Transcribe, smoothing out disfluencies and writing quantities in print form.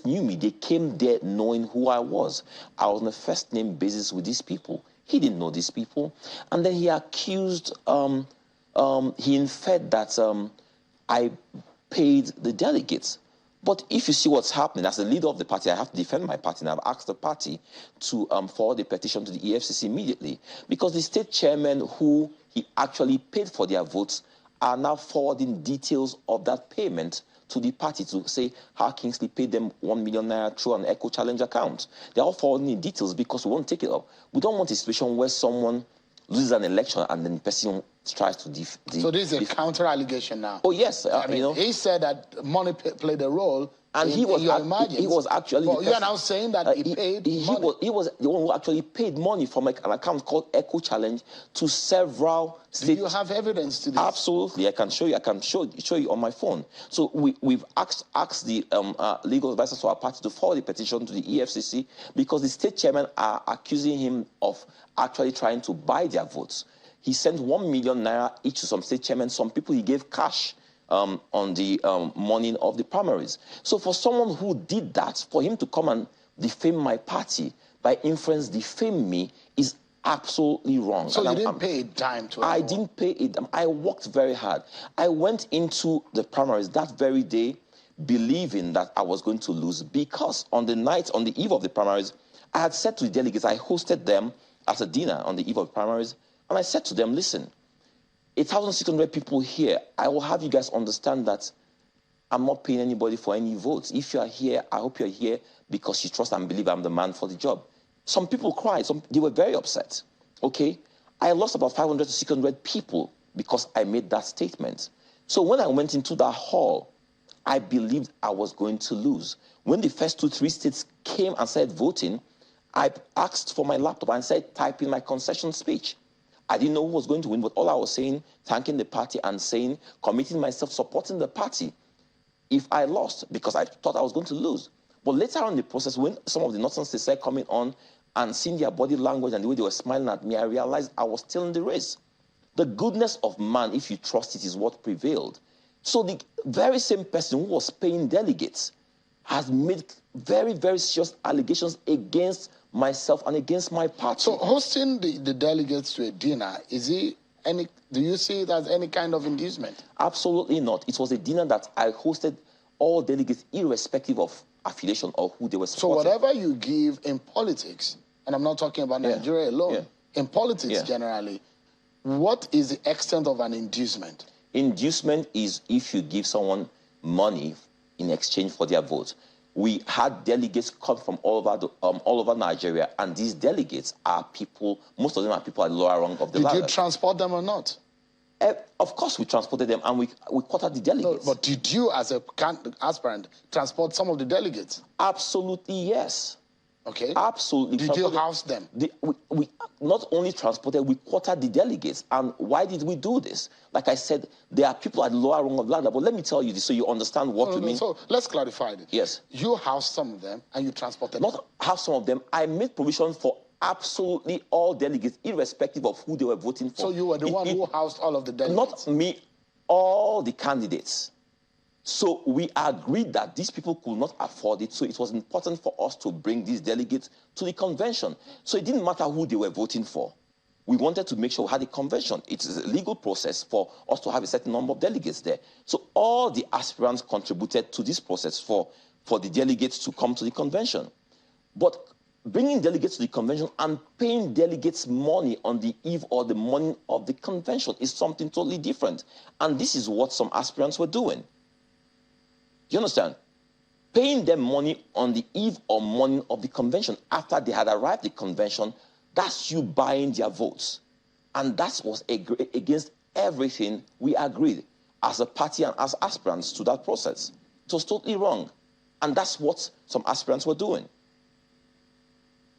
knew me. They came there knowing who I was. I was on a first-name basis with these people. He didn't know these people. And then he accused, he inferred that I paid the delegates. But if you see what's happening, as the leader of the party, I have to defend my party, and I've asked the party to forward a petition to the EFCC immediately, because the state chairmen who he actually paid for their votes are now forwarding details of that payment to the party to say how Kingsley paid them 1 million naira through an Echo Challenge account. They're all forwarding the details because we won't take it up. We don't want a situation where someone loses an election and then the person tries to So this is a counter-allegation now? Oh, yes. I mean, you know, he said that money played a role and in your emergence. He was actually... Well, you are now saying that he paid money. He was the one who actually paid money from an account called Echo Challenge to several states. Do you have evidence to this? Absolutely. I can show you. I can show you on my phone. So we've asked the legal advisors for our party to forward the petition to the EFCC because the state chairmen are accusing him of actually trying to buy their votes. He sent 1 million naira each to some state chairmen. Some people he gave cash on the morning of the primaries. So for someone who did that, for him to come and defame my party, by inference defame me, is absolutely wrong. So you didn't pay a dime to anyone? I didn't pay a dime. I worked very hard. I went into the primaries that very day believing that I was going to lose because on the eve of the primaries, I had said to the delegates, I hosted them at a dinner on the eve of the primaries, and I said to them, listen, 1,600 people here, I will have you guys understand that I'm not paying anybody for any votes. If you are here, I hope you're here because you trust and believe I'm the man for the job. Some people cried. They were very upset, okay? I lost about 500 to 600 people because I made that statement. So when I went into that hall, I believed I was going to lose. When the first 2-3 states came and started voting, I asked for my laptop and said, type in my concession speech. I didn't know who was going to win, but all I was saying, thanking the party and saying, committing myself, supporting the party if I lost, because I thought I was going to lose. But later on in the process, when some of the northern states started coming on and seeing their body language and the way they were smiling at me, I realized I was still in the race. The goodness of man, if you trust it, is what prevailed. So the very same person who was paying delegates has made very, very serious allegations against myself and against my party. So hosting the delegates to a dinner, do you see it as any kind of inducement? Absolutely not. It was a dinner that I hosted all delegates irrespective of affiliation or who they were supporting. So whatever you give in politics, and I'm not talking about Nigeria alone, in politics generally, what is the extent of an inducement? Inducement is if you give someone money in exchange for their vote. We had delegates come from all over Nigeria, and these delegates are people, most of them are people at the lower rung of the ladder. Did you transport them or not? Of course we transported them, and we quartered the delegates. No, but did you, as an aspirant, transport some of the delegates? Absolutely, yes. Okay. Absolutely. Did you house them? We not only transported, we quartered the delegates. And why did we do this? Like I said, there are people at the lower rung of the ladder, but let me tell you this so you understand what we mean. So let's clarify it. Yes. You housed some of them and you transported them? Not house some of them. I made provision for absolutely all delegates, irrespective of who they were voting for. So you were the one who housed all of the delegates? Not me, all the candidates. So we agreed that these people could not afford it, so it was important for us to bring these delegates to the convention. So it didn't matter who they were voting for. We wanted to make sure we had a convention. It is a legal process for us to have a certain number of delegates there. So all the aspirants contributed to this process for the delegates to come to the convention. But bringing delegates to the convention and paying delegates money on the eve or the morning of the convention is something totally different. And this is what some aspirants were doing. You understand? Paying them money on the eve or morning of the convention after they had arrived at the convention, that's you buying their votes. And that was against everything we agreed as a party and as aspirants to that process. It was totally wrong. And that's what some aspirants were doing.